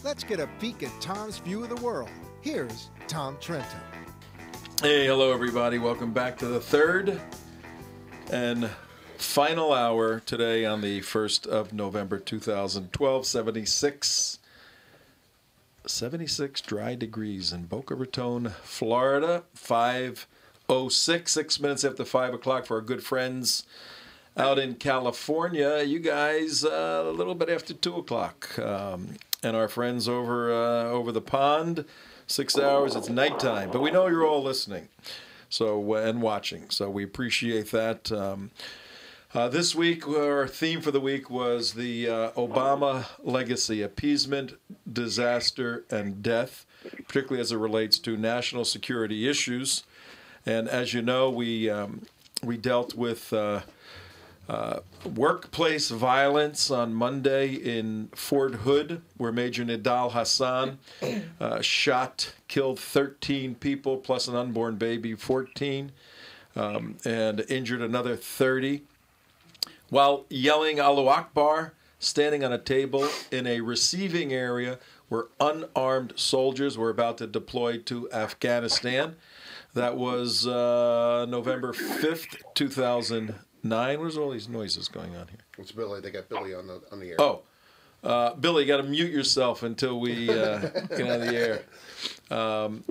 let's get a peek at Tom's view of the world. Here's Tom Trento. Hey, hello everybody. Welcome back to the third and final hour today on the 1st of November 2012, 76 dry degrees in Boca Raton, Florida, 5:06, 6 minutes after 5 o'clock for our good friends out in California. You guys, a little bit after 2 o'clock. And our friends over the pond, 6 hours, it's nighttime. But we know you're all listening and watching, so we appreciate that. This week, our theme for the week was the Obama legacy, appeasement, disaster, and death, particularly as it relates to national security issues. And as you know, we dealt with workplace violence on Monday in Fort Hood, where Major Nidal Hassan killed 13 people, plus an unborn baby, 14, and injured another 30, while yelling Allahu Akbar, standing on a table in a receiving area where unarmed soldiers were about to deploy to Afghanistan. That was November 5th, 2009. Where's all these noises going on here? It's Billy. They got Billy on the air. Oh, Billy, you got to mute yourself until we get on the air.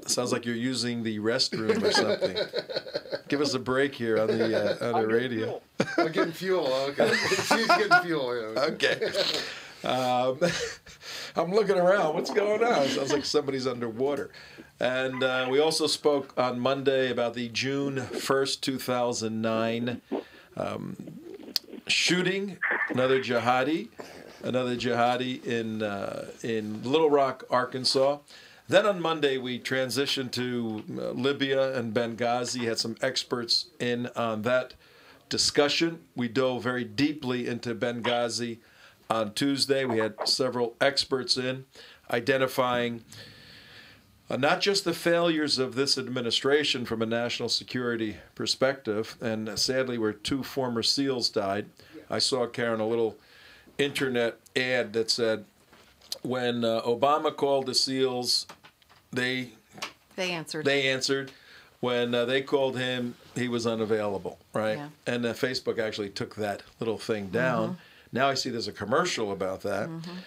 Sounds like you're using the restroom or something. Give us a break here on the radio. I'm getting fuel. Okay, she's getting fuel. Yeah. Okay. I'm looking around. What's going on? Sounds like somebody's underwater. And we also spoke on Monday about the June 1st, 2009 shooting, another jihadi in Little Rock, Arkansas. Then on Monday, we transitioned to Libya and Benghazi, had some experts in on that discussion. We dove very deeply into Benghazi on Tuesday. We had several experts in identifying not just the failures of this administration from a national security perspective, and sadly where 2 former SEALs died. I saw, Karen, a little internet ad that said when Obama called the SEALs, they answered. When they called him, he was unavailable, right? Yeah. And Facebook actually took that little thing down. Mm-hmm. Now I see there's a commercial about that. Mm-hmm.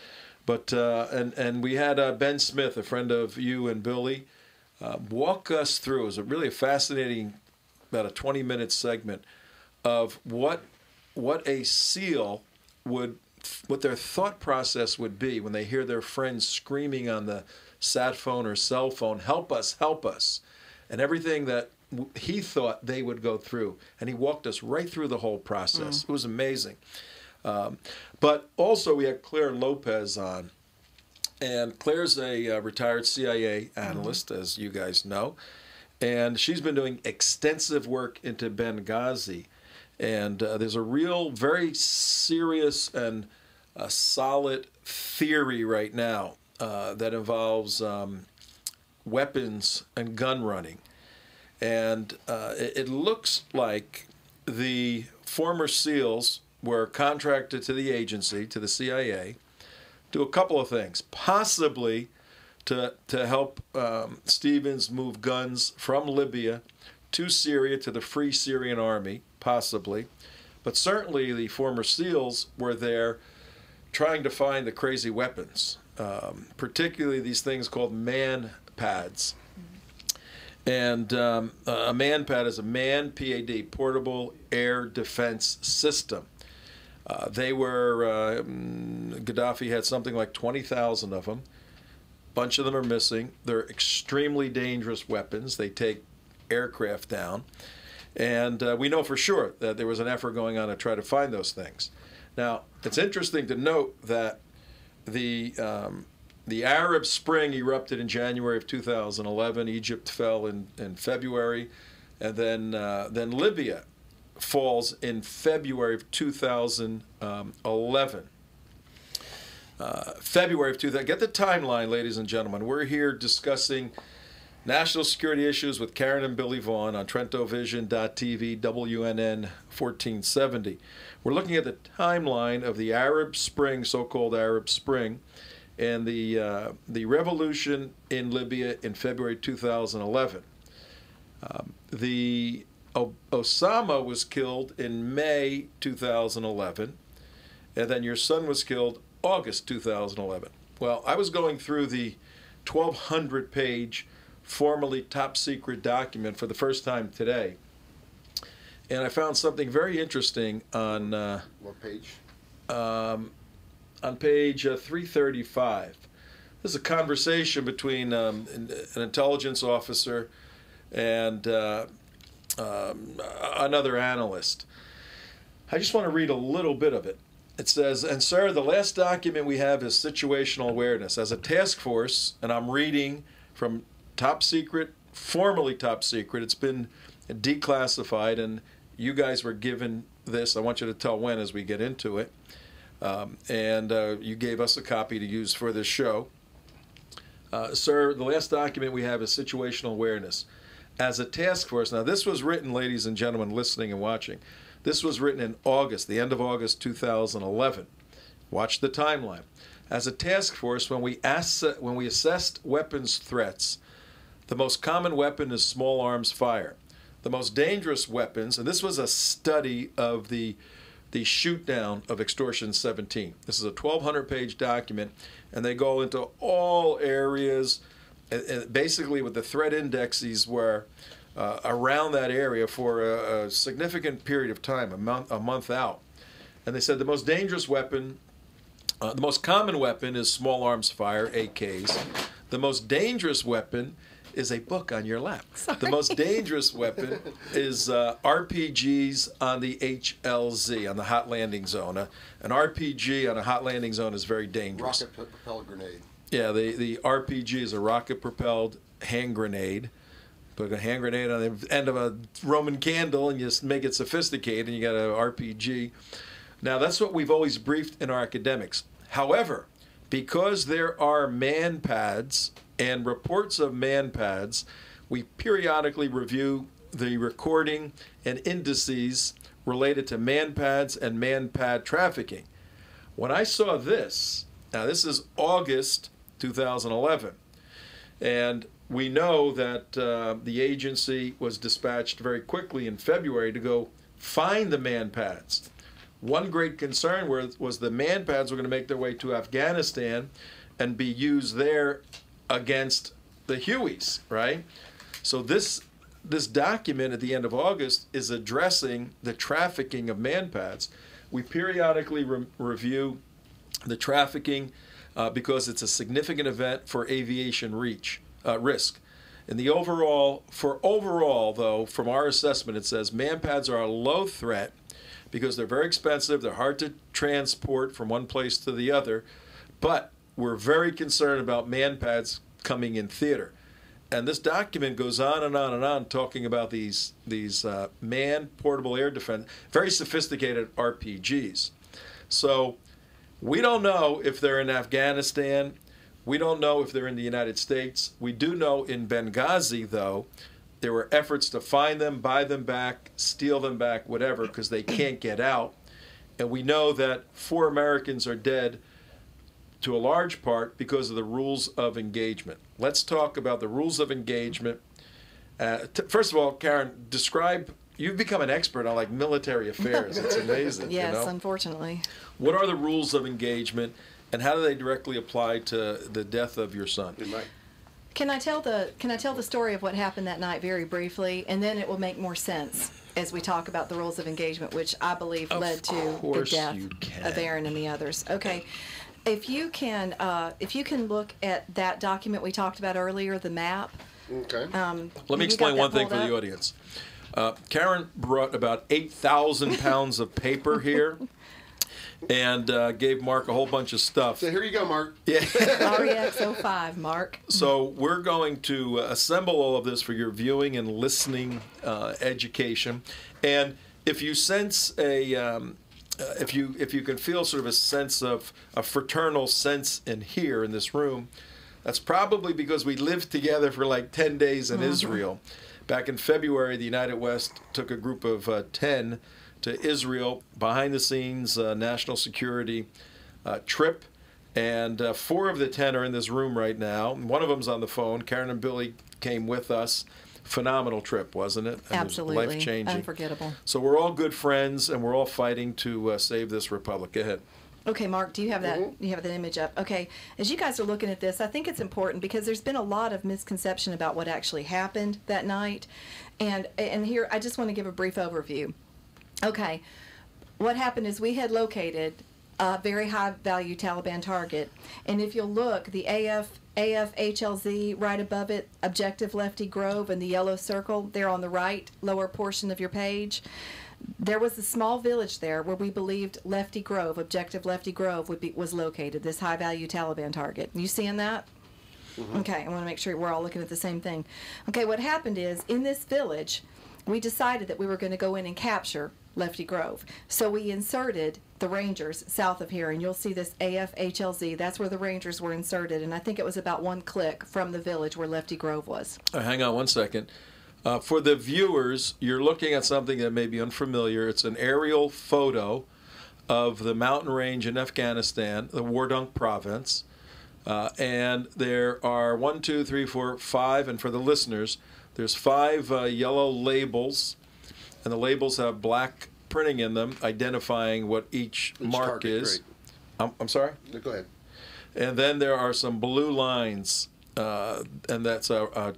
But and we had Ben Smith, a friend of you and Billy, walk us through. It was really a fascinating, about a 20-minute segment of what a SEAL what their thought process would be when they hear their friends screaming on the sat phone or cell phone, "Help us, help us," and everything that he thought they would go through. And he walked us right through the whole process. It was amazing. But also we had Claire Lopez on, and Claire's a retired CIA analyst, as you guys know, and she's been doing extensive work into Benghazi, and there's a real, very serious and solid theory right now that involves weapons and gun running, and it looks like the former SEALs were contracted to the agency, to the CIA, do a couple of things. Possibly to help Stevens move guns from Libya to Syria, to the Free Syrian Army, possibly. But certainly the former SEALs were there trying to find the crazy weapons, particularly these things called man pads. And a man pad is a man, PAD, portable air defense system. Gaddafi had something like 20,000 of them. A bunch of them are missing. They're extremely dangerous weapons. They take aircraft down. And we know for sure that there was an effort going on to try to find those things. Now, it's interesting to note that the Arab Spring erupted in January of 2011. Egypt fell in February. And then Libya falls in February of 2011. February of 2000. Get the timeline, ladies and gentlemen. We're here discussing national security issues with Karen and Billy Vaughn on TrentoVision.tv, WNN 1470. We're looking at the timeline of the Arab Spring, so-called Arab Spring, and the revolution in Libya in February 2011. Osama was killed in May 2011, and then your son was killed August 2011. Well, I was going through the 1,200-page, formerly top-secret document for the first time today, and I found something very interesting on What page? On page 335. This is a conversation between an intelligence officer and another analyst. I just want to read a little bit of it. It says, "And sir, the last document we have is situational awareness. As a task force," and I'm reading from top secret, formerly top secret, it's been declassified, and you guys were given this. I want you to tell when as we get into it. And you gave us a copy to use for this show. Sir, the last document we have is situational awareness. As a task force, now this was written, ladies and gentlemen listening and watching, this was written in August, the end of August 2011. Watch the timeline. As a task force, when we assessed weapons threats, the most common weapon is small arms fire. The most dangerous weapons, and this was a study of the shoot down of Extortion 17. This is a 1,200-page document, and they go into all areas, and basically what the threat indexes were around that area for a significant period of time, a month out. And they said the most dangerous weapon, the most common weapon is small arms fire, AKs. The most dangerous weapon is a book on your lap. Sorry. The most dangerous weapon is RPGs on the HLZ, on the hot landing zone. An RPG on a hot landing zone is very dangerous. Rocket-propelled grenade. Yeah, the RPG is a rocket-propelled hand grenade. Put a hand grenade on the end of a Roman candle and you just make it sophisticated and you got an RPG. Now, that's what we've always briefed in our academics. However, because there are man-pads and reports of man-pads, we periodically review the recording and indices related to man-pads and man-pad trafficking. When I saw this, now this is August 2011, and we know that the agency was dispatched very quickly in February to go find the man-pads. One great concern was the man-pads were going to make their way to Afghanistan and be used there against the Hueys, right? So this document at the end of August is addressing the trafficking of man-pads. We periodically review the trafficking because it's a significant event for aviation risk. And the overall though, from our assessment, it says man-pads are a low threat because they're very expensive, they're hard to transport from one place to the other, but we're very concerned about man-pads coming in theater. And this document goes on and on and on talking about these man-portable air defense, very sophisticated RPGs. So we don't know if they're in Afghanistan. We don't know if they're in the United States. We do know in Benghazi, though, there were efforts to find them, buy them back, steal them back, whatever, because they can't get out. And we know that 4 Americans are dead to a large part because of the rules of engagement. Let's talk about the rules of engagement. First of all, Karen, you've become an expert on like military affairs. It's amazing. Yes, you know? Unfortunately. What are the rules of engagement, and how do they directly apply to the death of your son? Can I tell the story of what happened that night very briefly, and then it will make more sense as we talk about the rules of engagement, which I believe led to the death of Aaron and the others. Okay. If you can look at that document we talked about earlier, the map. Okay. Let me explain one thing for the audience. Karen brought about 8,000 pounds of paper here and gave Mark a whole bunch of stuff. So here you go, Mark. Yeah. REX05, Mark. So we're going to assemble all of this for your viewing and listening education. And if you sense if you can feel sort of a sense of a fraternal sense in here in this room, that's probably because we lived together for like 10 days in Israel. Back in February, the United West took a group of 10 to Israel, behind the scenes national security trip And 4 of the 10 are in this room right now. One of them's on the phone. Karen and Billy came with us. Phenomenal trip, wasn't it? And Absolutely. Life-changing. Unforgettable. So we're all good friends, and we're all fighting to save this republic. Go ahead. Okay, Mark, do you have that? You have that image up? Okay, as you guys are looking at this, I think it's important because there's been a lot of misconception about what actually happened that night, and here I just want to give a brief overview. Okay, what happened is we had located a very high-value Taliban target, and if you'll look, the AFHLZ right above it, Objective Lefty Grove, and the yellow circle there on the right lower portion of your page. There was a small village there where we believed Lefty Grove, Objective Lefty Grove, was located, this high-value Taliban target. You seeing that? Okay, I want to make sure we're all looking at the same thing. Okay, what happened is, in this village, we decided that we were going to go in and capture Lefty Grove. So we inserted the Rangers south of here, and you'll see this AFHLZ. That's where the Rangers were inserted, and I think it was about 1 click from the village where Lefty Grove was. Hang on one second. For the viewers, you're looking at something that may be unfamiliar. It's an aerial photo of the mountain range in Afghanistan, the Wardunk province. And there are 1, 2, 3, 4, 5, and for the listeners, there's 5 yellow labels, and the labels have black printing in them identifying what each mark is. I'm sorry? No, go ahead. And then there are some blue lines, and that's a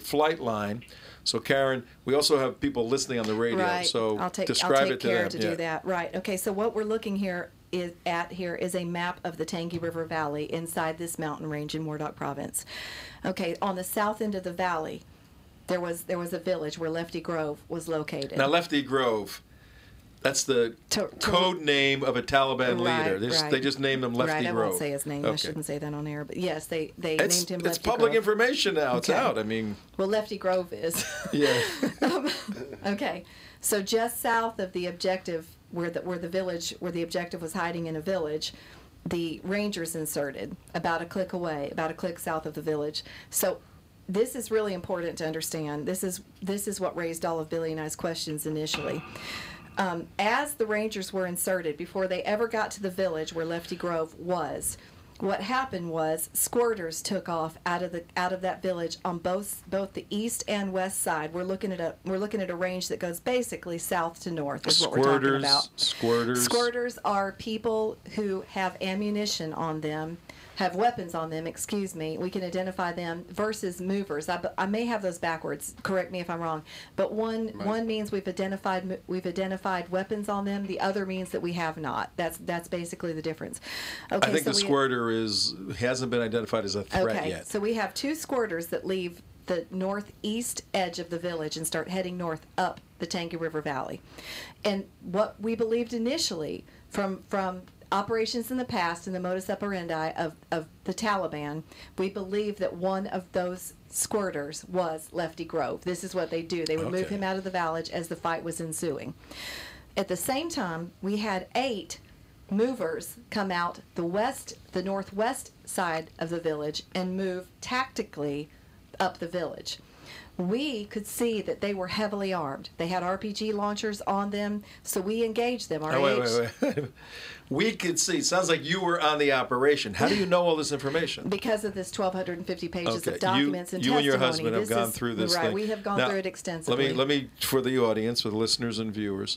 flight line. So Karen, we also have people listening on the radio. Right. So I'll take describe it to care them. to do that. Right. Okay. So what we're looking at here is a map of the Tangi River Valley inside this mountain range in Wardok Province. Okay. On the south end of the valley, there was a village where Lefty Grove was located. Now Lefty Grove, that's the code name of a Taliban leader. They just named him Lefty Grove. I won't say his name. Okay. I shouldn't say that on air. But yes, they named him Lefty Grove. It's public information now. It's out. I mean. Well, Lefty Grove is. Yeah. Okay. So just south of the objective, where the objective was hiding in a village, the Rangers inserted about a click away, about a click south of the village. So this is really important to understand. This is what raised all of Billy and I's questions initially. As the Rangers were inserted, before they ever got to the village where Lefty Grove was, what happened was squirters took off out of that village on both the east and west side. We're looking at a range that goes basically south to north. Is what we're talking about. Squirters are people who have ammunition on them. Have weapons on them, excuse me. We can identify them versus movers. I may have those backwards. Correct me if I'm wrong. But one means we've identified weapons on them. The other means that we have not. That's basically the difference. Okay, I think the squirter hasn't been identified as a threat yet. So we have 2 squirters that leave the northeast edge of the village and start heading north up the Tangi River Valley. And what we believed initially from operations in the past and the modus operandi of the Taliban, we believe that one of those squirters was Lefty Grove. This is what they do. They would move him out of the village as the fight was ensuing. At the same time, we had 8 movers come out the northwest side of the village and move tactically up the village. We could see that they were heavily armed. They had RPG launchers on them, so we engaged them. Wait. We could see. Sounds like you were on the operation. How do you know all this information? Because of this 1,250 pages of documents and testimony. You and your husband have gone through this thing. Right, we have gone through it extensively. Let me, for the audience, for the listeners and viewers,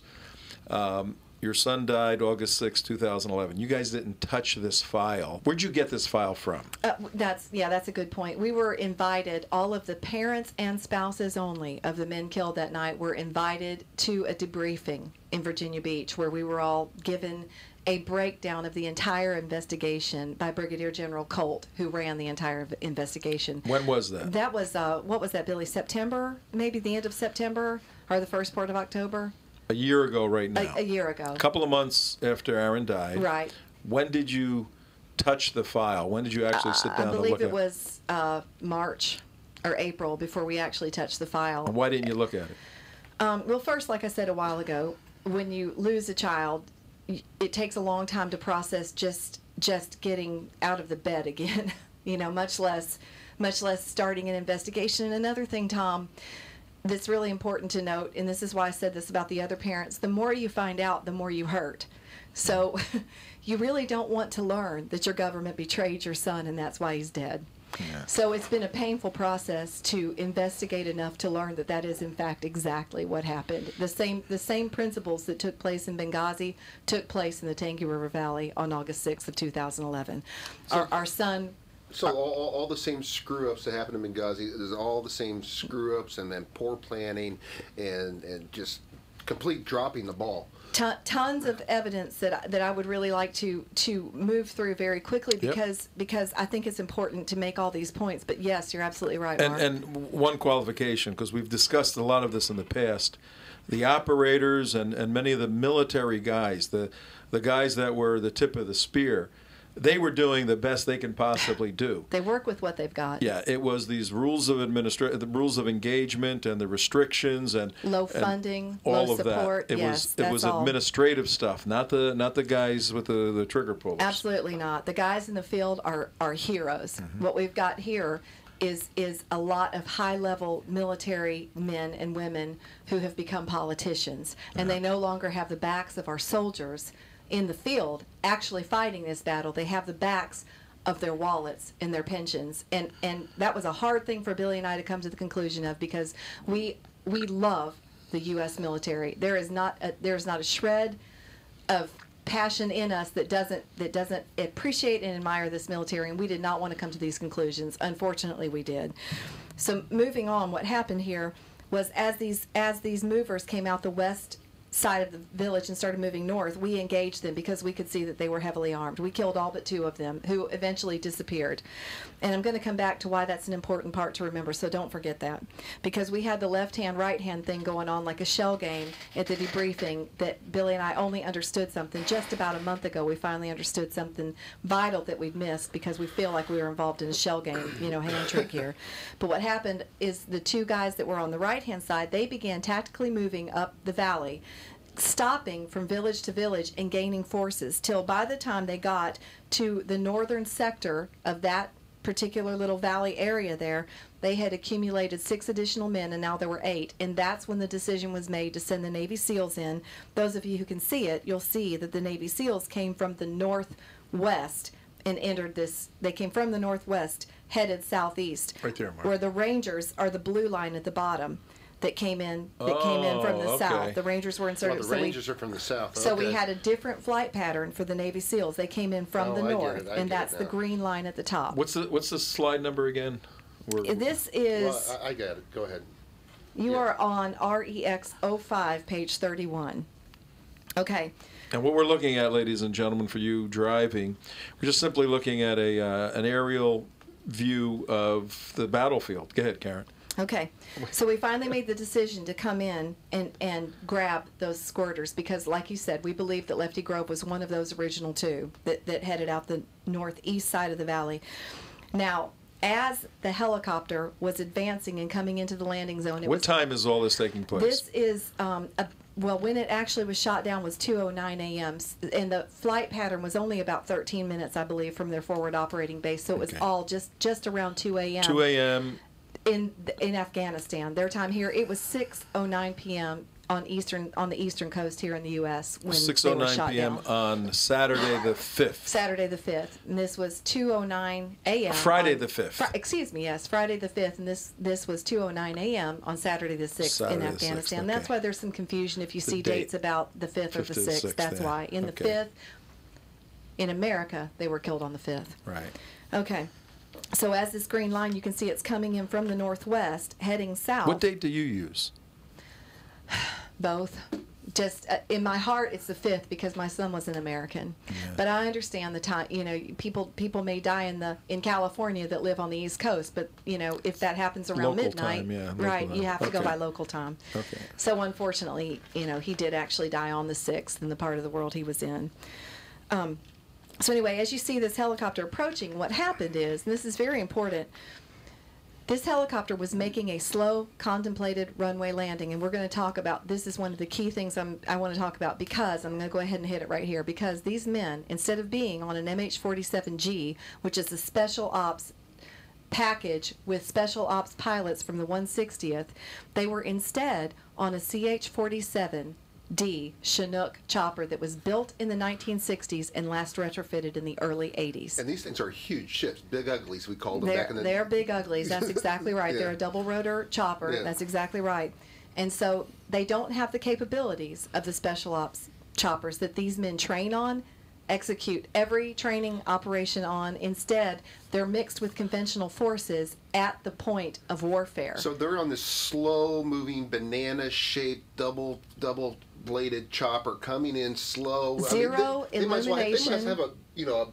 your son died August 6, 2011. You guys didn't touch this file. Where'd you get this file from? That's a good point. We were invited, all of the parents and spouses only of the men killed that night were invited to a debriefing in Virginia Beach where we were all given a breakdown of the entire investigation by Brigadier General Colt, who ran the entire investigation. When was that? That was, what was that, Billy? September? Maybe the end of September or the first part of October? A year ago right now. A year ago. A couple of months after Aaron died. Right. When did you touch the file? When did you actually sit down to look at it? I believe it was March or April before we actually touched the file. And why didn't you look at it? Well, first, like I said a while ago, when you lose a child, it takes a long time to process just getting out of the bed again, much less starting an investigation. And another thing, Tom, that's really important to note, and this is why I said this about the other parents, the more you find out, the more you hurt. So you really don't want to learn that your government betrayed your son and that's why he's dead. Yeah. So it's been a painful process to investigate enough to learn that that is in fact exactly what happened. The same principles that took place in Benghazi took place in the Tangi River Valley on August 6th of 2011. So, our son. So all the same screw ups that happened in Benghazi, there's all the same screw ups and then poor planning and just complete dropping the ball. Tons of evidence that I would really like to move through very quickly because I think it's important to make all these points. But yes, you're absolutely right, Mark. And one qualification, because we've discussed a lot of this in the past, the operators and many of the military guys, the guys that were the tip of the spear, they were doing the best they can possibly do. They work with what they've got. Yeah, it was these rules of the rules of engagement and the restrictions and low funding, all low of support. That. It was all. Administrative stuff, not the guys with the trigger pullers. Absolutely not. The guys in the field are heroes. Mm-hmm. What we've got here is a lot of high-level military men and women who have become politicians, and they no longer have the backs of our soldiers in the field actually fighting this battle. They have the backs of their wallets and their pensions, and that was a hard thing for Billy and I to come to the conclusion of, because we love the U.S. military. There's not a shred of passion in us that doesn't appreciate and admire this military, and we did not want to come to these conclusions. Unfortunately, we did. So moving on, what happened here was as these movers came out the west side of the village and started moving north, we engaged them because we could see that they were heavily armed. We killed all but 2 of them, who eventually disappeared. And I'm going to come back to why that's an important part to remember, so don't forget that. Because we had the left-hand, right-hand thing going on like a shell game at the debriefing that Billy and I only understood something. Just about a month ago, we finally understood something vital that we'd missed because we feel like we were involved in a shell game, hand trick here. But what happened is the 2 guys that were on the right-hand side, they began tactically moving up the valley, stopping from village to village and gaining forces till by the time they got to the northern sector of that particular little valley area there, they had accumulated 6 additional men, and now there were 8. And that's when the decision was made to send the Navy SEALs in. Those of you who can see it, you'll see that the Navy SEALs came from the northwest and entered this. They came from the northwest, headed southeast. Right there, Mark. Where the Rangers are the blue line at the bottom. That came in from the south. The Rangers were inserted. The Rangers are from the south. So we had a different flight pattern for the Navy SEALs. They came in from the north, and that's the green line at the top. What's the slide number again? This is. Well, I got it. Go ahead. You are on REX 05, page 31. Okay. And what we're looking at, ladies and gentlemen, for you driving, we're just simply looking at an aerial view of the battlefield. Go ahead, Karen. Okay, so we finally made the decision to come in and grab those squirters because, like you said, we believe that Lefty Grove was one of those original 2 that headed out the northeast side of the valley. Now, as the helicopter was advancing and coming into the landing zone... What time is all this taking place? This is... well, when it actually was shot down was 2:09 a.m. and the flight pattern was only about 13 minutes, I believe, from their forward operating base. So it was all just around 2 a.m. 2 a.m. In Afghanistan. Their time here, it was 6:09 p.m. on the eastern coast here in the U.S. when they were shot 6:09 p.m. down. on Saturday the 5th. Saturday the 5th, and this was 2:09 a.m. Friday the 5th. Excuse me, yes, Friday the 5th, and this was 2:09 a.m. on Saturday the 6th in Afghanistan. 6th, okay. That's why there's some confusion if you see dates about the 5th or the 6th. That's why. In the 5th, in America, they were killed on the 5th. Right. Okay. So as this green line, you can see it's coming in from the northwest, heading south. What date do you use? Both. Just in my heart, it's the 5th because my son was an American. Yeah. But I understand the time. People may die in California that live on the East Coast, but if that happens around local midnight, time, right? You have to go by local time. Okay. So unfortunately, he did actually die on the 6th in the part of the world he was in. So anyway, as you see this helicopter approaching, what happened is, and this is very important, this helicopter was making a slow, contemplated runway landing, and we're going to talk about, this is one of the key things I want to talk about, because I'm going to go ahead and hit it right here, because these men, instead of being on an MH-47G, which is a special ops package with special ops pilots from the 160th, they were instead on a CH-47 Chinook chopper that was built in the 1960s and last retrofitted in the early 80s. And these things are huge ships, big uglies we called them back in the They're big uglies. That's exactly right. Yeah. They're a double rotor chopper. Yeah. That's exactly right. And so they don't have the capabilities of the special ops choppers that these men train on, execute every training operation on. Instead, they're mixed with conventional forces at the point of warfare. So they're on this slow-moving, banana-shaped, double-bladed chopper coming in slow. Zero illumination. They must have a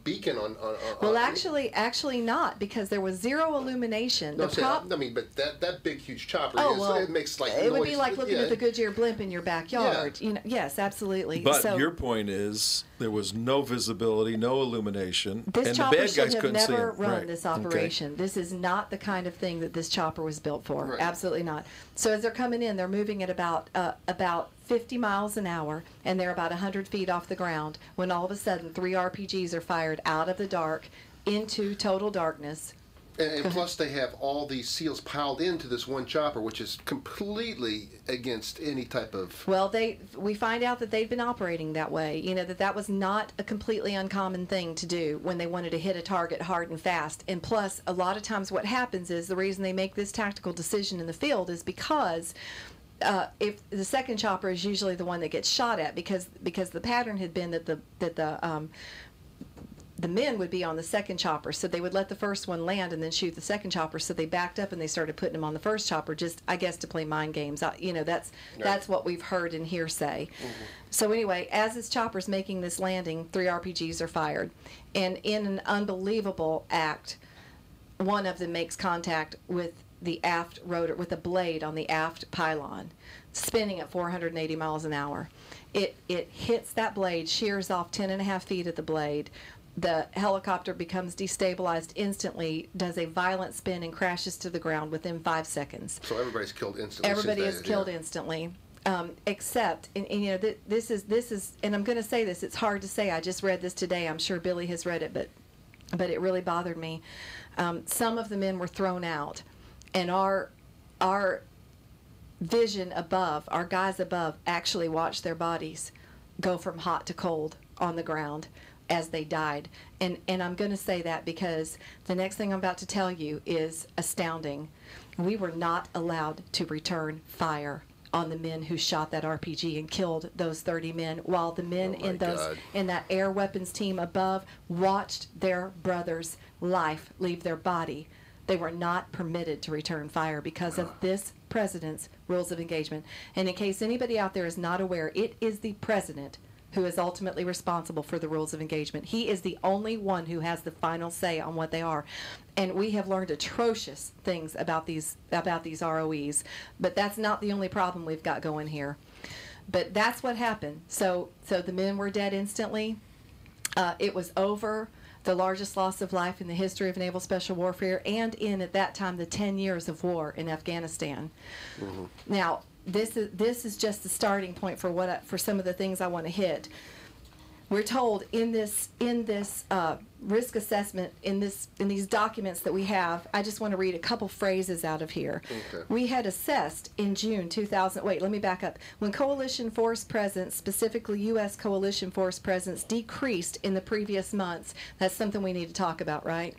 beacon on. Well, actually not, because there was zero illumination. No, but that big, huge chopper. It makes like it noise. would be like looking at the Goodyear blimp in your backyard. Yeah. Yes, absolutely. But your point is there was no visibility, no illumination, this and the chopper bad should guys have couldn't see never him. run Right. this operation. Okay. This is not the kind of thing that this chopper was built for. Right. Absolutely not. So as they're coming in, they're moving at about 50 miles an hour, and they're about 100 feet off the ground when all of a sudden 3 RPGs are fired out of the dark into total darkness. And plus, they have all these SEALs piled into this one chopper, which is completely against any type of. Well, we find out that they've been operating that way. That was not a completely uncommon thing to do when they wanted to hit a target hard and fast. And plus, a lot of times what happens is the reason they make this tactical decision in the field is because if the second chopper is usually the one that gets shot at, because the pattern had been that the men would be on the second chopper, so they would let the first one land and then shoot the second chopper. So they backed up and they started putting them on the first chopper, just I guess to play mind games. That's what we've heard in hearsay. Mm-hmm. So anyway, as this chopper's making this landing, 3 RPGs are fired, and in an unbelievable act, one of them makes contact with the aft rotor, with a blade on the aft pylon, spinning at 480 miles an hour. It hits that blade, shears off 10.5 feet at the blade. The helicopter becomes destabilized instantly, does a violent spin, and crashes to the ground within 5 seconds. So everybody's killed instantly. Everybody is killed instantly, except, and this is, and I'm going to say this. It's hard to say. I just read this today. I'm sure Billy has read it, but it really bothered me. Some of the men were thrown out, and our vision above, our guys above, actually watched their bodies go from hot to cold on the ground as they died. And I'm going to say that because the next thing I'm about to tell you is astounding. We were not allowed to return fire on the men who shot that RPG and killed those 30 men, while the men in that air weapons team above watched their brother's life leave their body. They were not permitted to return fire because of this president's rules of engagement. And in case anybody out there is not aware, it is the president who is ultimately responsible for the rules of engagement. He is the only one who has the final say on what they are. And we have learned atrocious things about these ROEs, but that's not the only problem we've got going here. But that's what happened. So the men were dead instantly. It was over. The largest loss of life in the history of naval special warfare, and at that time, the 10 years of war in Afghanistan. Mm-hmm. Now, this is just the starting point for some of the things I want to hit. We're told in this risk assessment, in these documents that we have, I just want to read a couple phrases out of here. Okay. We had assessed in June 2000. Wait, let me back up. When coalition force presence, specifically U.S. coalition force presence, decreased in the previous months. That's something we need to talk about, right?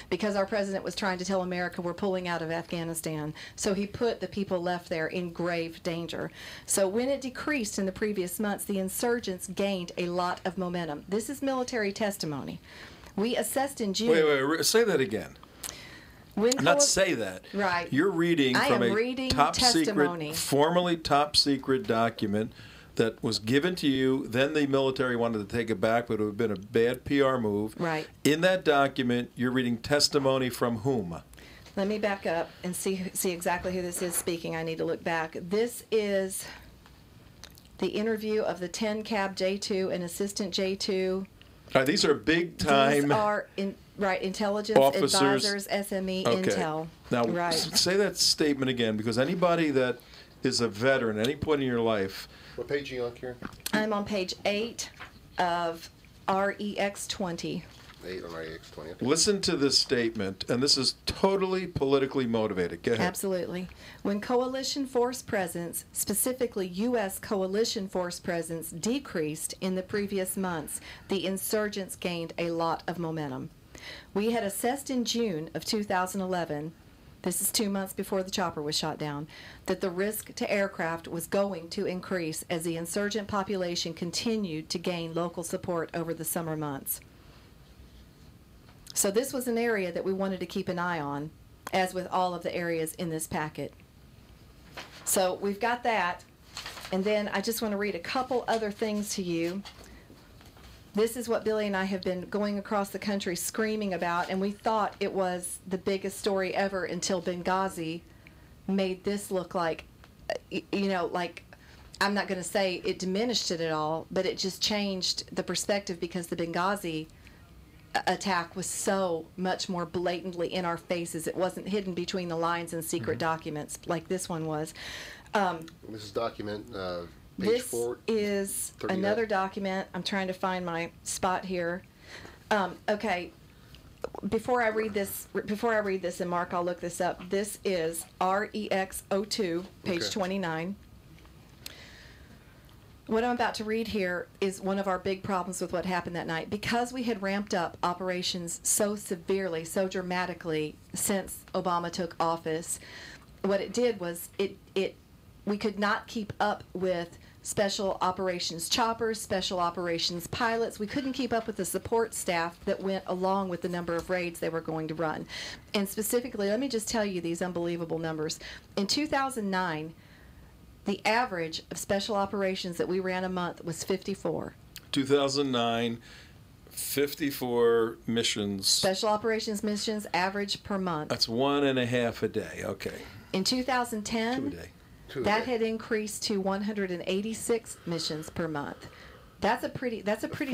Because our president was trying to tell America we're pulling out of Afghanistan. So he put the people left there in grave danger. So when it decreased in the previous months, the insurgents gained a lot of momentum. This is military testimony. We assessed in June. Wait, say that again. Not say that. Right. You're reading from a top testimony. secret, formerly top secret document that was given to you. Then the military wanted to take it back, but it would have been a bad PR move. Right. In that document, you're reading testimony from whom? Let me back up and see exactly who this is speaking. I need to look back. This is the interview of the 10 Cab J2 and Assistant J2. These are big time. These are intelligence officers. advisors, SME, okay. Intel. Now, say that statement again, because anybody that is a veteran at any point in your life. What page are you on, Karen? I'm on page 8 of REX 20. 8 on our AX-20. Listen to this statement, and this is totally politically motivated. Go ahead. Absolutely. When coalition force presence, specifically U.S. coalition force presence, decreased in the previous months, the insurgents gained a lot of momentum. We had assessed in June of 2011, this is 2 months before the chopper was shot down, that the risk to aircraft was going to increase as the insurgent population continued to gain local support over the summer months. So this was an area that we wanted to keep an eye on, as with all of the areas in this packet. So we've got that, and then I just want to read a couple other things to you. This is what Billy and I have been going across the country screaming about, and we thought it was the biggest story ever until Benghazi made this look like, you know, like, I'm not going to say it diminished it at all, but it just changed the perspective because the Benghazi attack was so much more blatantly in our faces. It wasn't hidden between the lines and secret documents like this one was. This is document page This 4. is 39. another document. I'm trying to find my spot here. Okay, before I read this, and Mark, I'll look this up. This is REX02, page Okay. 29. What I'm about to read here is one of our big problems with what happened that night. Because we had ramped up operations so severely, so dramatically since Obama took office, what it did was we could not keep up with special operations choppers, special operations pilots. We couldn't keep up with the support staff that went along with the number of raids they were going to run. And specifically, let me just tell you these unbelievable numbers. In 2009, the average of special operations that we ran a month was 54. 2009, 54 missions. Special operations missions average per month. That's 1.5 a day. Okay. In 2010, 2 a day. that had increased to 186 missions per month. That's a pretty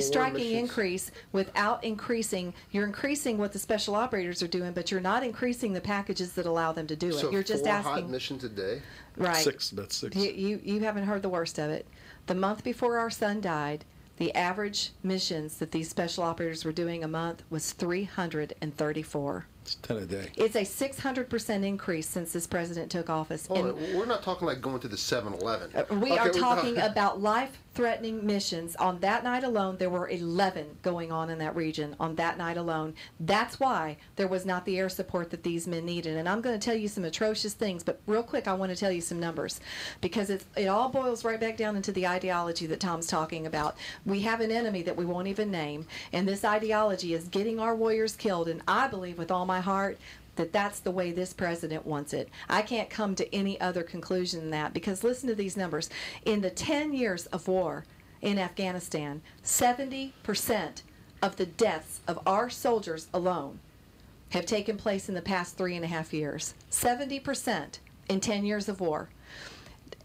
striking missions. increase without increasing. You're increasing what the special operators are doing, but you're not increasing the packages that allow them to do it. So You're just 4 asking. hot missions a day? Right. 6. That's 6. You haven't heard the worst of it. The month before our son died, the average missions that these special operators were doing a month was 334. It's 10 a day. It's a 600% increase since this president took office. Hold on, we're not talking like going to the 7-Eleven. We are talking about life-threatening missions. On that night alone, there were 11 going on in that region on that night alone. That's why there was not the air support that these men needed. And I'm going to tell you some atrocious things, but real quick, I want to tell you some numbers because it all boils right back down into the ideology that Tom's talking about. We have an enemy that we won't even name, and this ideology is getting our warriors killed, and I believe with all my heart that that's the way this president wants it. I can't come to any other conclusion than that because listen to these numbers. In the 10 years of war in Afghanistan, 70% of the deaths of our soldiers alone have taken place in the past 3.5 years. 70% in 10 years of war.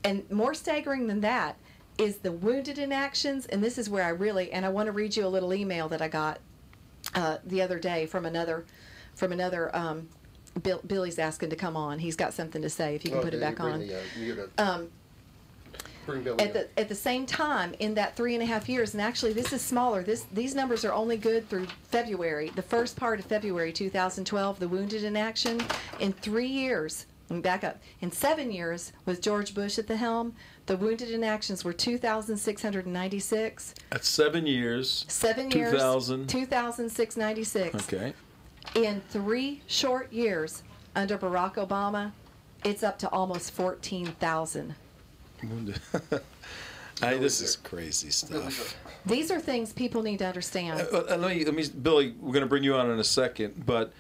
And more staggering than that is the wounded in actions, and this is where I want to read you a little email that I got the other day from another Billy's asking to come on. He's got something to say. If you can put it back on. At the same time, in that 3.5 years, and actually this is smaller. These numbers are only good through February, the first part of February 2012. The wounded in action in 3 years. Let me back up. In 7 years, with George Bush at the helm, the wounded in actions were 2,696. That's 7 years. 7 years. 2,000. 2,696. Okay. In 3 short years under Barack Obama, it's up to almost 14,000. This is crazy stuff. These are things people need to understand. Let me, Billy, we're going to bring you on in a second, but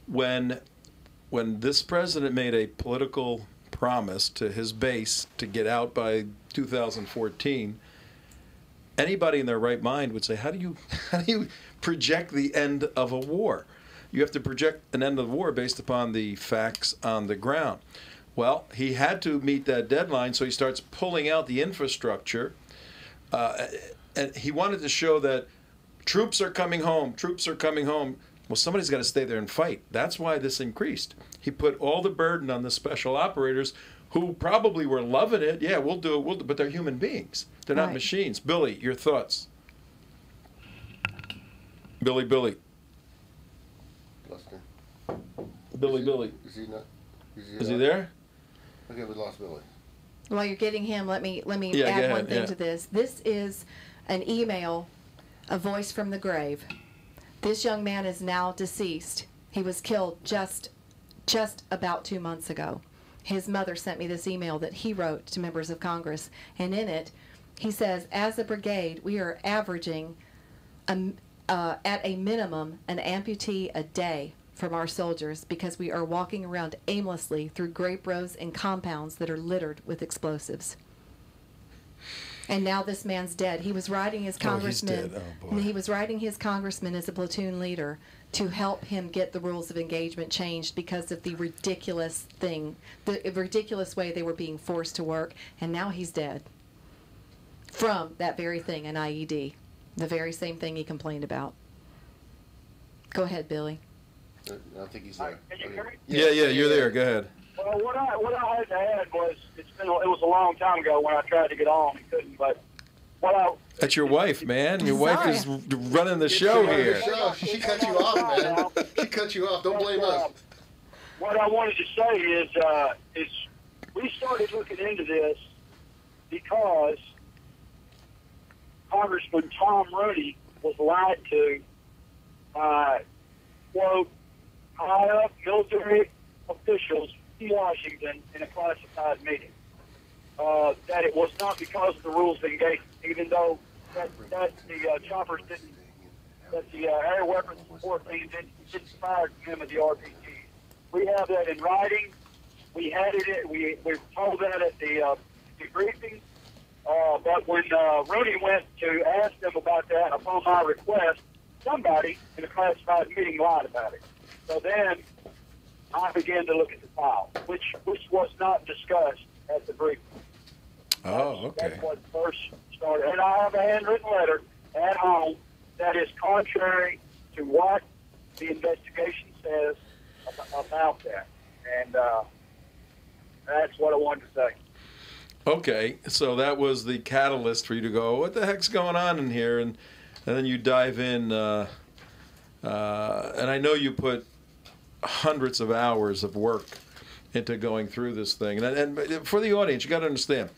when this president made a political promise to his base to get out by 2014, anybody in their right mind would say, how do you project the end of a war? You have to project an end of the war based upon the facts on the ground. Well, he had to meet that deadline, so he starts pulling out the infrastructure, and he wanted to show that troops are coming home, troops are coming home. Well, somebody's got to stay there and fight. That's why this increased. He put all the burden on the special operators who probably were loving it. Yeah, we'll do it, but they're human beings. They're not machines. Billy, your thoughts? Billy. Billy. Is he not? Is he there? Okay, we lost Billy. While you're getting him, let me Yeah, add go one ahead, thing yeah. to this. This is an email, a voice from the grave. This young man is now deceased. He was killed just about 2 months ago. His mother sent me this email that he wrote to members of Congress, and in it, he says, as a brigade, we are averaging at a minimum an amputee a day from our soldiers because we are walking around aimlessly through grape rows and compounds that are littered with explosives. And now this man's dead. He was writing his congressman. He's dead. Oh, boy. He was writing his congressman as a platoon leader to help him get the rules of engagement changed because of the ridiculous way they were being forced to work. And now he's dead from that very thing, an IED, the very same thing he complained about. Go ahead, Billy. I think he's there. Can you hear me? Yeah, you're there. Go ahead. Well, what I had to add was it was a long time ago when I tried to get on and couldn't. But That's your wife, man. Your wife is running the show Running the here. show. She cut you off, man. She cut you off. Don't blame us. What I wanted to say is we started looking into this because Congressman Tom Rooney was lied to by, quote, high-up military officials in Washington in a classified meeting. That it was not because of the rules of engagement, even though that the choppers didn't, that the air weapons support team didn't fire him at the RPG. We have that in writing. We had it. We were told that at the debriefing. But when Rooney went to ask them about that upon my request, somebody in a classified meeting lied about it. So then I began to look at the file, which was not discussed at the briefing. Oh, okay. That's what first started. And I have a handwritten letter at home that is contrary to what the investigation says about that. And that's what I wanted to say. Okay, so that was the catalyst for you to go, what the heck's going on in here? And then you dive in, and I know you put hundreds of hours of work into going through this thing. And for the audience, you got to understand,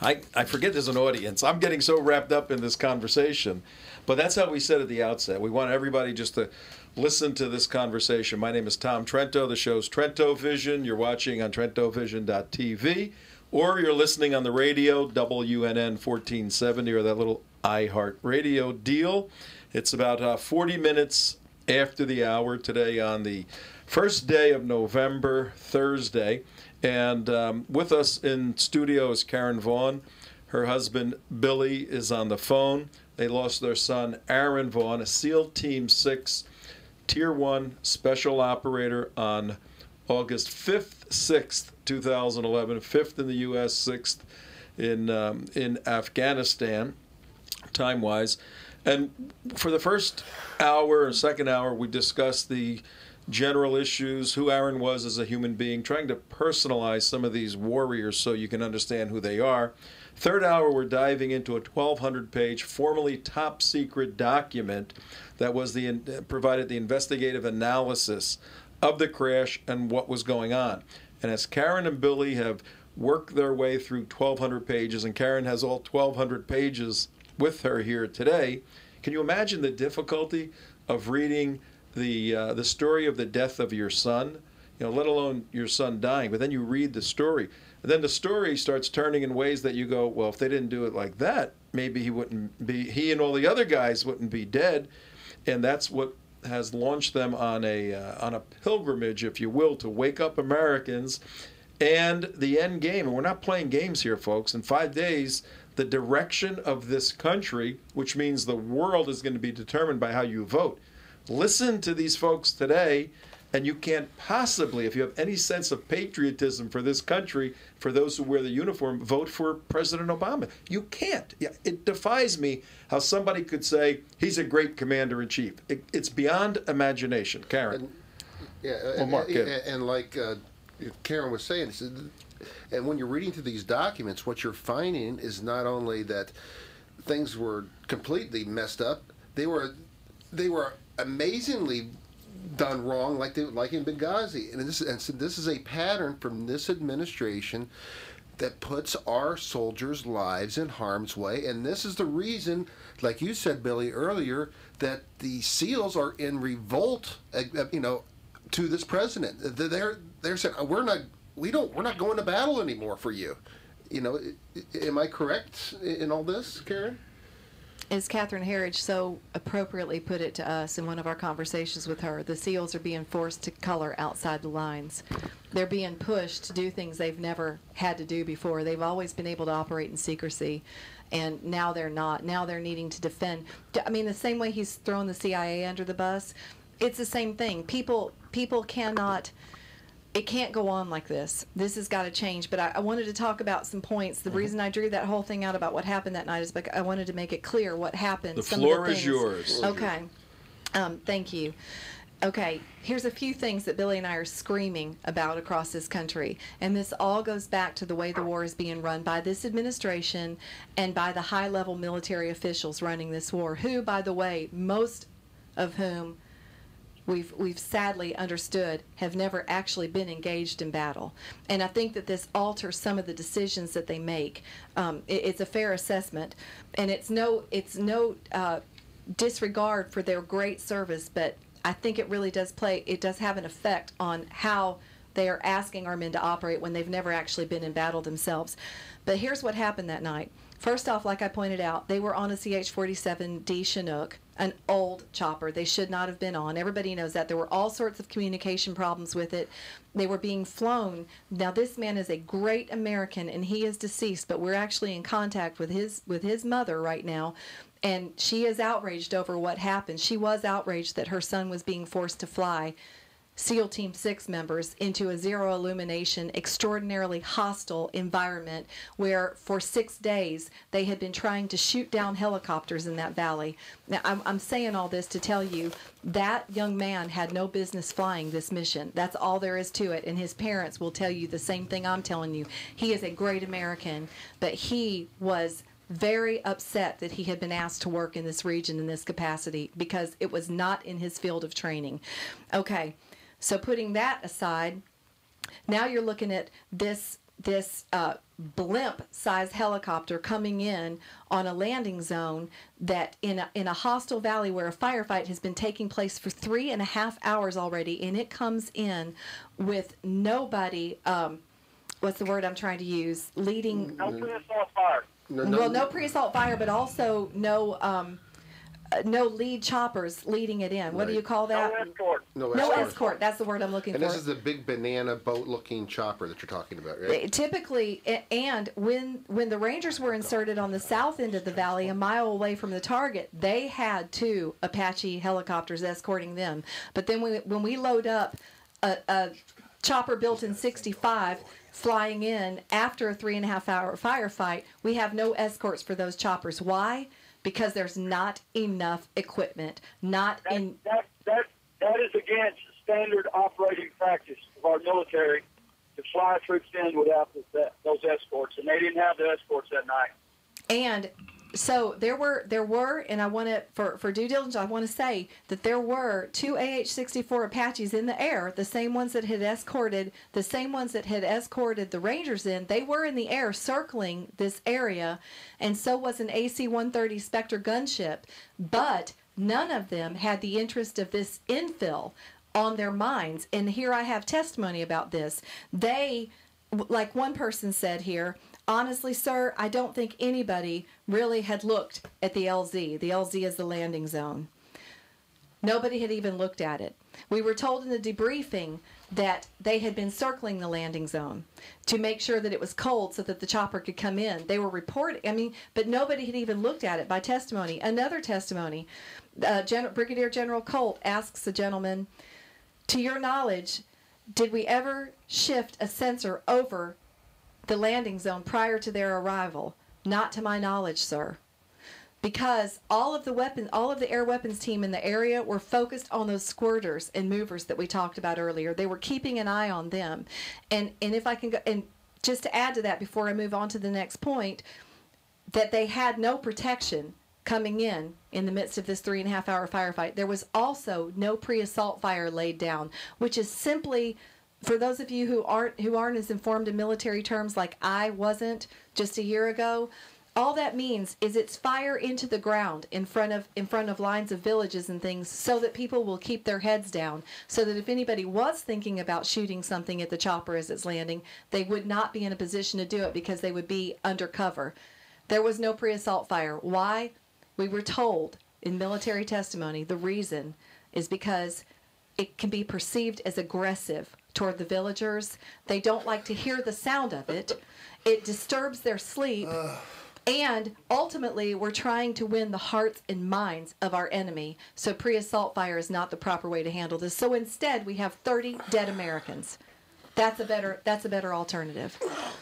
I forget there's an audience. I'm getting so wrapped up in this conversation. But that's how we said at the outset. We want everybody just to listen to this conversation. My name is Tom Trento. The show's Trento Vision. You're watching on TrentoVision.tv. Or you're listening on the radio, WNN 1470, or that little iHeart Radio deal. It's about 40 minutes after the hour today on the first day of November, Thursday. And with us in studio is Karen Vaughn. Her husband, Billy, is on the phone. They lost their son, Aaron Vaughn, a SEAL Team 6 Tier 1 Special Operator on August 5th, 6th, 2011, 5th in the U.S., 6th in Afghanistan, time-wise. And for the first hour or second hour, we discussed the general issues, who Aaron was as a human being, trying to personalize some of these warriors so you can understand who they are. Third hour, we're diving into a 1,200-page, formerly top-secret document that was provided the investigative analysis of the crash and what was going on. And as Karen and Billy have worked their way through 1,200 pages, and Karen has all 1,200 pages with her here today, can you imagine the difficulty of reading the story of the death of your son? You know, let alone your son dying, but then you read the story. And then the story starts turning in ways that you go, well, if they didn't do it like that, maybe he and all the other guys wouldn't be dead. And that's what has launched them on a pilgrimage, if you will, to wake up Americans and the end game. And we're not playing games here, folks. In 5 days, the direction of this country, which means the world, is going to be determined by how you vote. Listen to these folks today, and you can't possibly, if you have any sense of patriotism for this country, for those who wear the uniform, vote for President Obama. You can't. It defies me how somebody could say he's a great commander-in-chief. It's beyond imagination. Karen. Mark, and like Karen was saying, and when you're reading through these documents, what you're finding is not only that things were completely messed up, they were amazingly done wrong, like in Benghazi. And so this is a pattern from this administration that puts our soldiers' lives in harm's way. And this is the reason, like you said, Billy, earlier, that the SEALs are in revolt, to this president. They're saying, we're not going to battle anymore for you. Am I correct in all this, Karen? As Catherine Herridge so appropriately put it to us in one of our conversations with her, the SEALs are being forced to color outside the lines. They're being pushed to do things they've never had to do before. They've always been able to operate in secrecy, and now they're not. Now they're needing to defend. I mean, the same way he's thrown the CIA under the bus, it's the same thing. People cannot... It can't go on like this. This has got to change. But I wanted to talk about some points. The reason I drew that whole thing out about what happened that night is because I wanted to make it clear what happened. The floor is yours. Okay. Thank you. Okay, here's a few things that Billy and I are screaming about across this country. And this all goes back to the way the war is being run by this administration and by the high-level military officials running this war, who, by the way, most of whom we've sadly understood have never actually been engaged in battle. And I think that this alters some of the decisions that they make. It's a fair assessment, and it's no disregard for their great service, but I think it really does have an effect on how they are asking our men to operate when they've never actually been in battle themselves. But here's what happened that night. First off, like I pointed out, they were on a CH-47D Chinook, an old chopper they should not have been on. Everybody knows that. There were all sorts of communication problems with it. They were being flown. Now, this man is a great American, and he is deceased, but we're actually in contact with his mother right now, and she is outraged over what happened. She was outraged that her son was being forced to fly SEAL Team 6 members into a zero illumination, extraordinarily hostile environment where for 6 days they had been trying to shoot down helicopters in that valley. Now, I'm saying all this to tell you that young man had no business flying this mission. That's all there is to it, and his parents will tell you the same thing I'm telling you. He is a great American, but he was very upset that he had been asked to work in this region in this capacity because it was not in his field of training. Okay. So putting that aside, now you're looking at this blimp-sized helicopter coming in on a landing zone that in a hostile valley where a firefight has been taking place for 3.5 hours already, and it comes in with nobody. What's the word I'm trying to use? Leading. No pre-assault fire. Well, no pre-assault fire, but also no lead choppers leading it in. What do you call that? No escort. No escort. That's the word I'm looking for. And this is the big banana boat-looking chopper that you're talking about, right? Typically, and when the Rangers were inserted on the south end of the valley, a mile away from the target, they had 2 Apache helicopters escorting them. But then when we load up a chopper built in '65 flying in after a 3.5-hour firefight, we have no escorts for those choppers. Why? Because there's not enough equipment. That is against standard operating practice of our military to fly troops in without those escorts, and they didn't have the escorts that night. And so there were, and I want to, for due diligence, I want to say that there were 2 AH-64 Apaches in the air, the same ones that had escorted the Rangers in. They were in the air circling this area, and so was an AC-130 Spectre gunship, but none of them had the interest of this infill on their minds. And here I have testimony about this. They, like one person said here, honestly, sir, I don't think anybody really had looked at the LZ. The LZ is the landing zone. Nobody had even looked at it. We were told in the debriefing that they had been circling the landing zone to make sure that it was cold so that the chopper could come in. They were reporting, but nobody had even looked at it by testimony. Another testimony, Brigadier General Colt asks the gentleman, to your knowledge, did we ever shift a sensor over the landing zone prior to their arrival? Not to my knowledge, sir. Because all of the air weapons team in the area were focused on those squirters and movers that we talked about earlier. They were keeping an eye on them. And if I can go, and just to add to that before I move on to the next point, that they had no protection coming in the midst of this 3.5-hour firefight. There was also no pre-assault fire laid down, which is simply, for those of you who aren't as informed in military terms like I wasn't just a year ago, all that means is it's fire into the ground in front of lines of villages and things, so that people will keep their heads down, so that if anybody was thinking about shooting something at the chopper as it's landing, they would not be in a position to do it because they would be under cover. There was no pre-assault fire. Why? We were told in military testimony the reason is because it can be perceived as aggressive toward the villagers. They don't like to hear the sound of it. It disturbs their sleep. And ultimately, we're trying to win the hearts and minds of our enemy. So pre-assault fire is not the proper way to handle this. So instead, we have 30 dead Americans. That's a better alternative. Oh,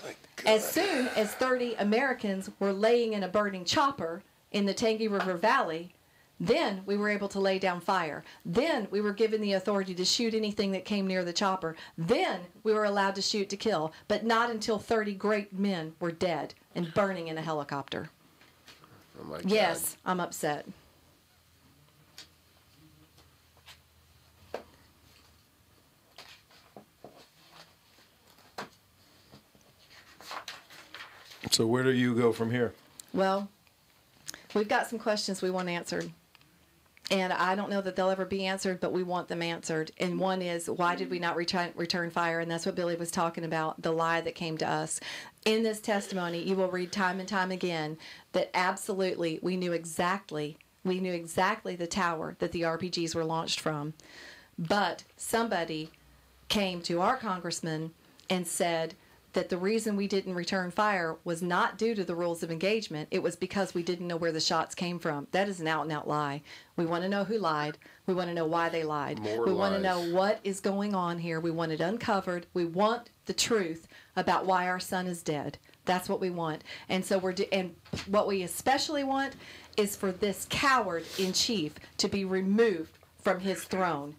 as soon as 30 Americans were laying in a burning chopper in the Tangi River Valley, then we were able to lay down fire. Then we were given the authority to shoot anything that came near the chopper. Then we were allowed to shoot to kill, but not until 30 great men were dead and burning in a helicopter. Oh my God. Yes, I'm upset. So where do you go from here? Well, we've got some questions we want answered. And I don't know that they'll ever be answered, but we want them answered. And one is, why did we not return fire? And that's what Billy was talking about, the lie that came to us. In this testimony, you will read time and time again that absolutely we knew exactly the tower that the RPGs were launched from. But somebody came to our congressman and said that the reason we didn't return fire was not due to the rules of engagement. It was because we didn't know where the shots came from. That is an out-and-out lie. We want to know who lied. We want to know why they lied. We want to know what is going on here. We want it uncovered. We want the truth about why our son is dead. That's what we want. And so and what we especially want is for this coward in chief to be removed from his throne.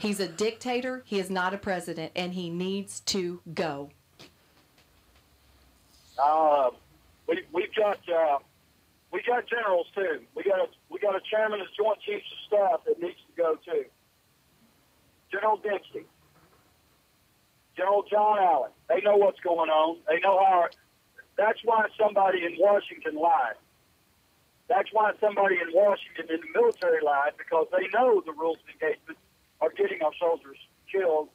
He's a dictator. He is not a president, and he needs to go. We got generals too. We got a chairman of the Joint Chiefs of Staff that needs to go too. General Dempsey, General John Allen. They know what's going on. They know how. That's why somebody in Washington lied. That's why somebody in Washington in the military lied, because they know the rules of engagement are getting our soldiers killed.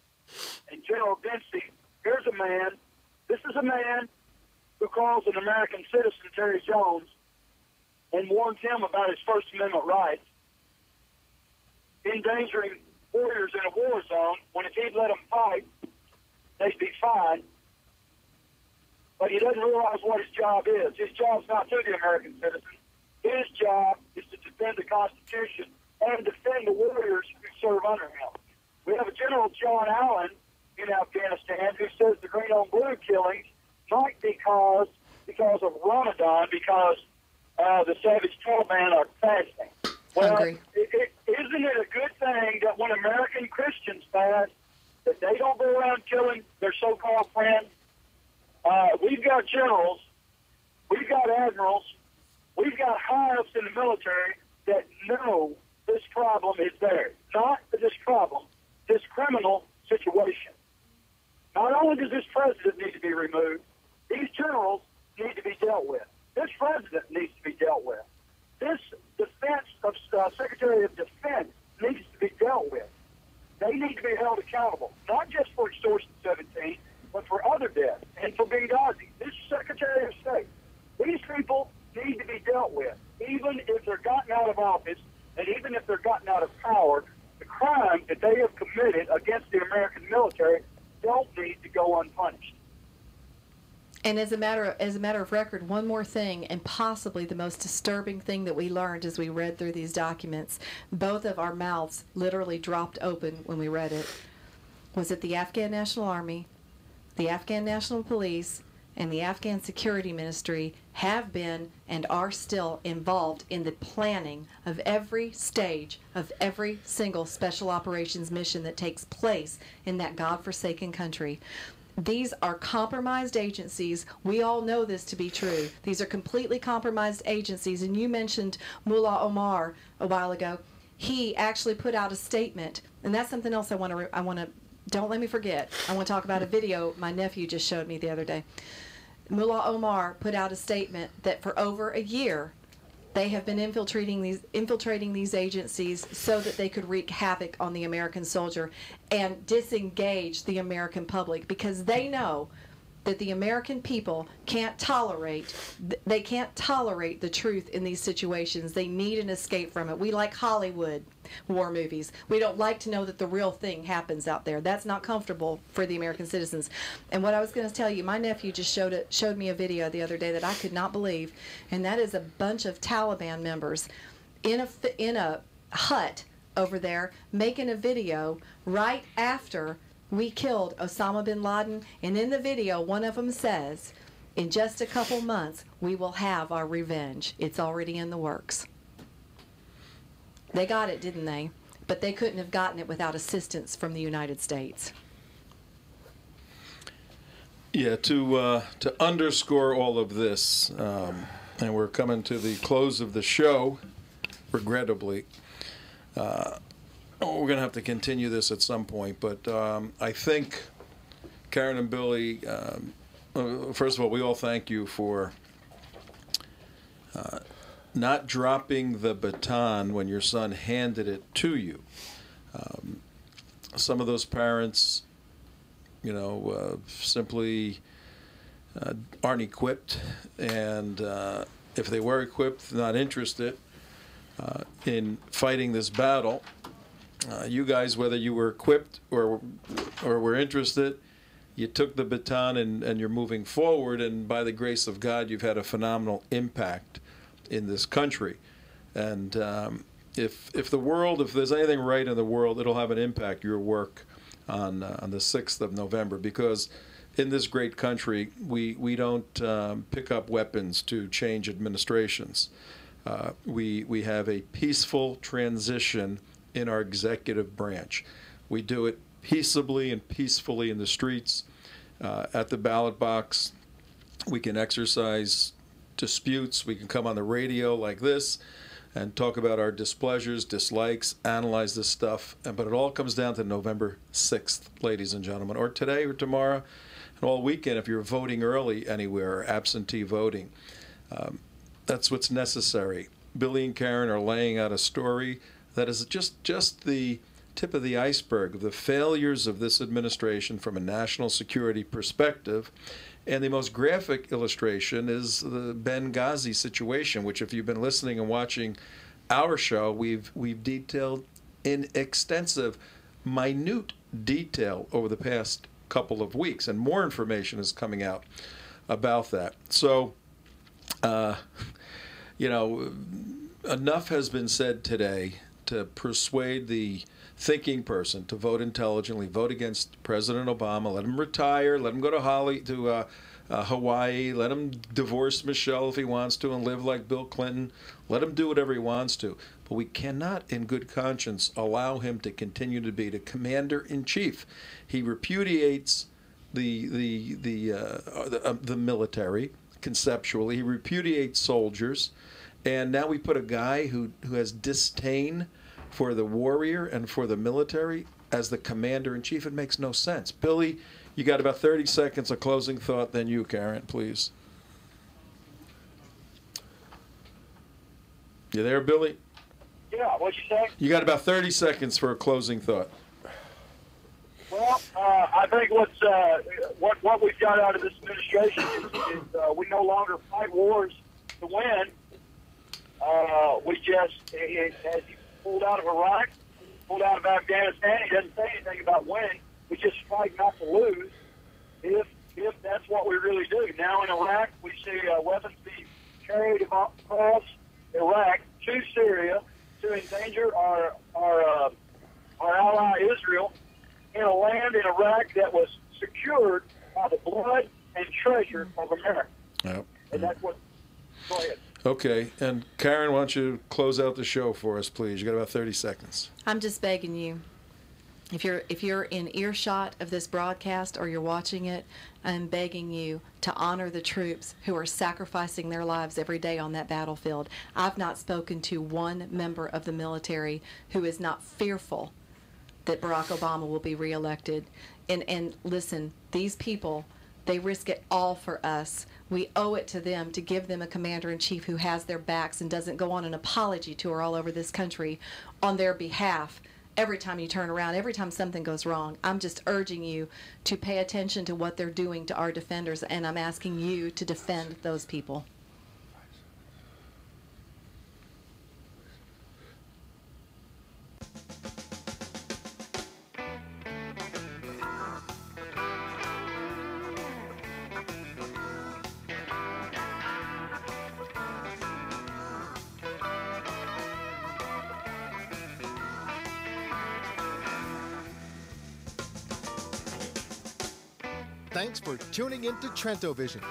And General Dempsey, here's a man. This is a man who calls an American citizen, Terry Jones, and warns him about his First Amendment rights, endangering warriors in a war zone, when if he'd let them fight, they'd be fine. But he doesn't realize what his job is. His job's not to the American citizen. His job is to defend the Constitution and defend the warriors who serve under him. We have a General John Allen in Afghanistan who says the green on blue killings might be caused because of Ramadan, because the savage Taliban are fasting. Well, isn't it a good thing that when American Christians fast, that they don't go around killing their so-called friends? We've got generals, we've got admirals, we've got high-ups in the military that know this problem is there. Not this problem, this criminal situation. Not only does this president need to be removed, these generals need to be dealt with. This president needs to be dealt with. This Secretary of Defense needs to be dealt with. They need to be held accountable, not just for extortion 17, but for other deaths and for Benghazi. This Secretary of State, these people need to be dealt with, even if they're gotten out of office and even if they're gotten out of power. The crimes that they have committed against the American military don't need to go unpunished. And as a matter of record, one more thing, and possibly the most disturbing thing that we learned as we read through these documents, both of our mouths literally dropped open when we read it, was that the Afghan National Army, the Afghan National Police, and the Afghan Security Ministry have been and are still involved in the planning of every stage of every single special operations mission that takes place in that godforsaken country. These are compromised agencies. We all know this to be true. These are completely compromised agencies. And you mentioned Mullah Omar a while ago. He actually put out a statement, and that's something else I want to, don't let me forget. I want to talk about a video my nephew just showed me the other day. Mullah Omar put out a statement that for over a year, they have been infiltrating these agencies so that they could wreak havoc on the American soldier and disengage the American public, because they know that the American people can't tolerate the truth in these situations. They need an escape from it. We like Hollywood war movies. We don't like to know that the real thing happens out there. That's not comfortable for the American citizens. And what I was going to tell you, my nephew just showed me a video the other day that I could not believe, and that is a bunch of Taliban members in a hut over there making a video right after we killed Osama bin Laden. And in the video, one of them says, in just a couple months, we will have our revenge. It's already in the works. They got it, didn't they? But they couldn't have gotten it without assistance from the United States. Yeah, to underscore all of this, and we're coming to the close of the show, regrettably. We're going to have to continue this at some point, but I think, Karen and Billy, first of all, we all thank you for not dropping the baton when your son handed it to you. Some of those parents, simply aren't equipped, and if they were equipped, not interested in fighting this battle. You guys, whether you were equipped or were interested, you took the baton and you're moving forward, and by the grace of God, you've had a phenomenal impact in this country. And if there's anything right in the world, it'll have an impact, your work on the 6th of November, because in this great country, we don't pick up weapons to change administrations. We have a peaceful transition in our executive branch. We do it peaceably and peacefully in the streets, at the ballot box. We can exercise disputes. We can come on the radio like this and talk about our displeasures, dislikes, analyze this stuff. But it all comes down to November 6th, ladies and gentlemen, or today or tomorrow, and all weekend if you're voting early anywhere or absentee voting. That's what's necessary. Billy and Karen are laying out a story that is just the tip of the iceberg of the failures of this administration from a national security perspective. And the most graphic illustration is the Benghazi situation, which if you've been listening and watching our show, we've detailed in extensive, minute detail over the past couple of weeks. And more information is coming out about that. So, enough has been said today to persuade the thinking person to vote intelligently, vote against President Obama, let him retire, let him go to Hawaii, let him divorce Michelle if he wants to and live like Bill Clinton, let him do whatever he wants to. But we cannot, in good conscience, allow him to continue to be the commander-in-chief. He repudiates the military conceptually. He repudiates soldiers. And now we put a guy who has disdain for the warrior and for the military as the commander-in-chief. It makes no sense. Billy, you got about 30 seconds of closing thought, then you, Karen, please. You there, Billy? Yeah, what'd you say? You got about 30 seconds for a closing thought. Well, I think what we've got out of this administration is we no longer fight wars to win. We just, as he pulled out of Iraq, pulled out of Afghanistan, he doesn't say anything about winning. We just fight not to lose if that's what we really do. Now in Iraq, we see weapons being carried across Iraq to Syria to endanger our ally Israel in a land in Iraq that was secured by the blood and treasure of America. Yep. And that's what, go ahead. Okay, and Karen, why don't you close out the show for us, please? You got about 30 seconds. I'm just begging you. If you're in earshot of this broadcast or you're watching it, I'm begging you to honor the troops who are sacrificing their lives every day on that battlefield. I've not spoken to one member of the military who is not fearful that Barack Obama will be reelected. And listen, these people, they risk it all for us. We owe it to them to give them a commander-in-chief who has their backs and doesn't go on an apology tour all over this country on their behalf. Every time you turn around, every time something goes wrong, I'm just urging you to pay attention to what they're doing to our defenders, and I'm asking you to defend those people. Thanks for tuning in to Trento Vision.